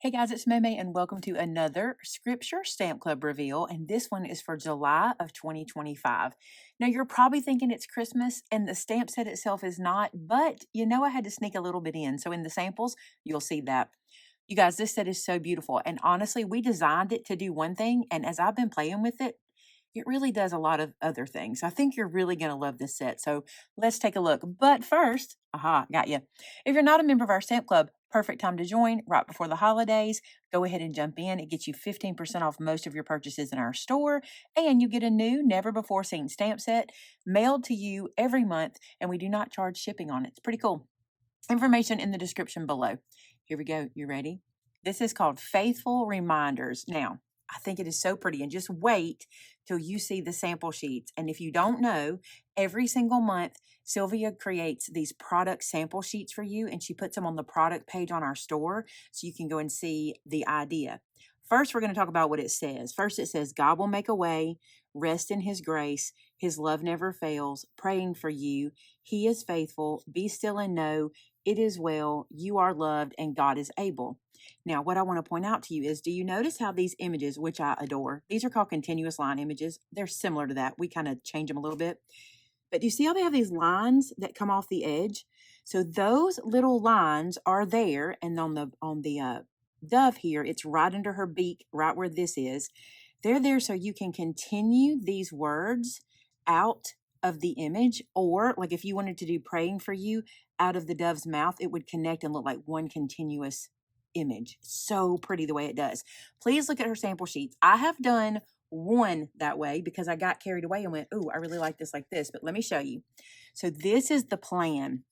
Hey guys, it's Maymay and welcome to another Scripture Stamp Club reveal. And this one is for July of 2025. Now, you're probably thinking it's Christmas and the stamp set itself is not, but I had to sneak a little bit in. So in the samples, you'll see that. You guys, this set is so beautiful. And honestly, we designed it to do one thing. And as I've been playing with it, it really does a lot of other things. I think you're really going to love this set. So let's take a look. But first, got you. If you're not a member of our stamp club, perfect time to join right before the holidays. Go ahead and jump in. It gets you 15% off most of your purchases in our store. And you get a new, never before seen stamp set mailed to you every month. And we do not charge shipping on it. It's pretty cool. Information in the description below. Here we go. You ready? This is called Faithful Reminders. Now, I think it is so pretty, and just wait till you see the sample sheets. And if you don't know, every single month, Sylvia creates these product sample sheets for you, and she puts them on the product page on our store so you can go and see the idea. First, we're going to talk about what it says. First, it says, God will make a way, rest in his grace, his love never fails, praying for you. He is faithful, be still and know it is well, you are loved, and God is able. Now, what I want to point out to you is, do you notice how these images, which I adore, these are called continuous line images. They're similar to that. We kind of change them a little bit. But do you see how they have these lines that come off the edge? So those little lines are there, and on the dove here, it's right under her beak, right where this is. They're there so you can continue these words out of the image, or like if you wanted to do praying for you out of the dove's mouth, it would connect and look like one continuous image. So pretty the way it does. Please look at her sample sheets. I have done one that way because I got carried away and went, oh, I really like this, but let me show you. So this is the plan.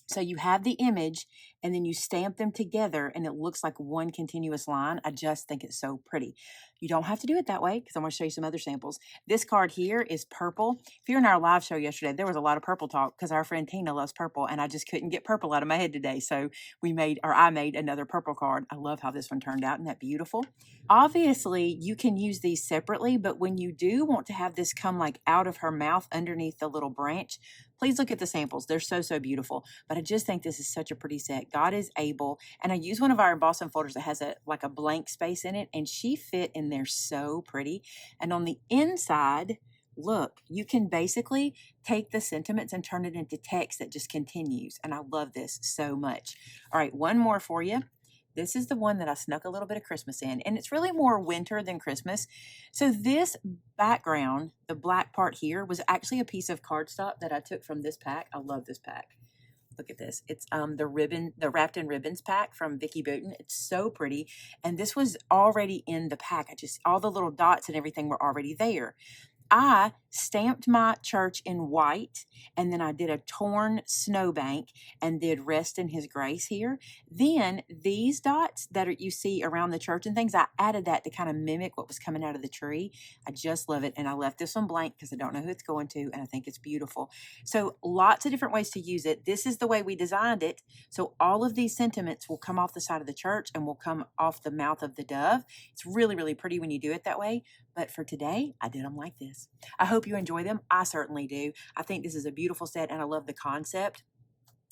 So you have the image and then you stamp them together and it looks like one continuous line. I just think it's so pretty. You don't have to do it that way because I'm going to show you some other samples. This card here is purple. If you're in our live show yesterday, there was a lot of purple talk because our friend Tina loves purple and I just couldn't get purple out of my head today. So I made another purple card. I love how this one turned out. Isn't that beautiful? Obviously, you can use these separately, but when you do want to have this come like out of her mouth underneath the little branch, please look at the samples. They're so, so beautiful. But I just think this is such a pretty set. God is able. And I use one of our embossing folders that has a blank space in it. And she fit in there so pretty. And on the inside, look, you can basically take the sentiments and turn it into text that just continues. And I love this so much. All right, one more for you. This is the one that I snuck a little bit of Christmas in, and it's really more winter than Christmas. So this background, the black part here, was actually a piece of cardstock that I took from this pack. I love this pack. Look at this. It's the Wrapped in Ribbons pack from Vicki Boutin. It's so pretty. And this was already in the pack. All the little dots and everything were already there. I stamped my church in white, and then I did a torn snowbank and did rest in his grace here. Then these dots that you see around the church and things, I added that to kind of mimic what was coming out of the tree. I just love it. And I left this one blank because I don't know who it's going to, and I think it's beautiful. So lots of different ways to use it. This is the way we designed it. So all of these sentiments will come off the side of the church and will come off the mouth of the dove. It's really, really pretty when you do it that way. But for today, I did them like this. I hope you enjoy them. I certainly do. I think this is a beautiful set and I love the concept.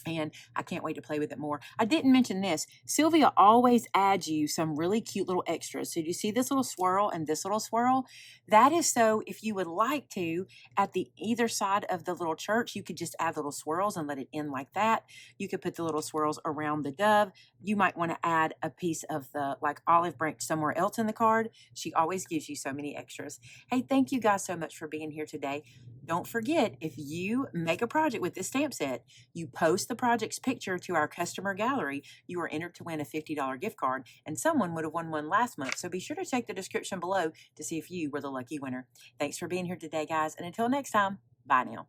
And I can't wait to play with it more. I didn't mention this. Sylvia always adds you some really cute little extras. So do you see this little swirl and this little swirl? That is so if you would like to, at the either side of the little church, you could just add little swirls and let it end like that. You could put the little swirls around the dove. You might want to add a piece of the olive branch somewhere else in the card. She always gives you so many extras. Hey, thank you guys so much for being here today. Don't forget, if you make a project with this stamp set, you post the project's picture to our customer gallery, you are entered to win a $50 gift card, and someone would have won one last month. So be sure to check the description below to see if you were the lucky winner. Thanks for being here today, guys, and until next time, bye now.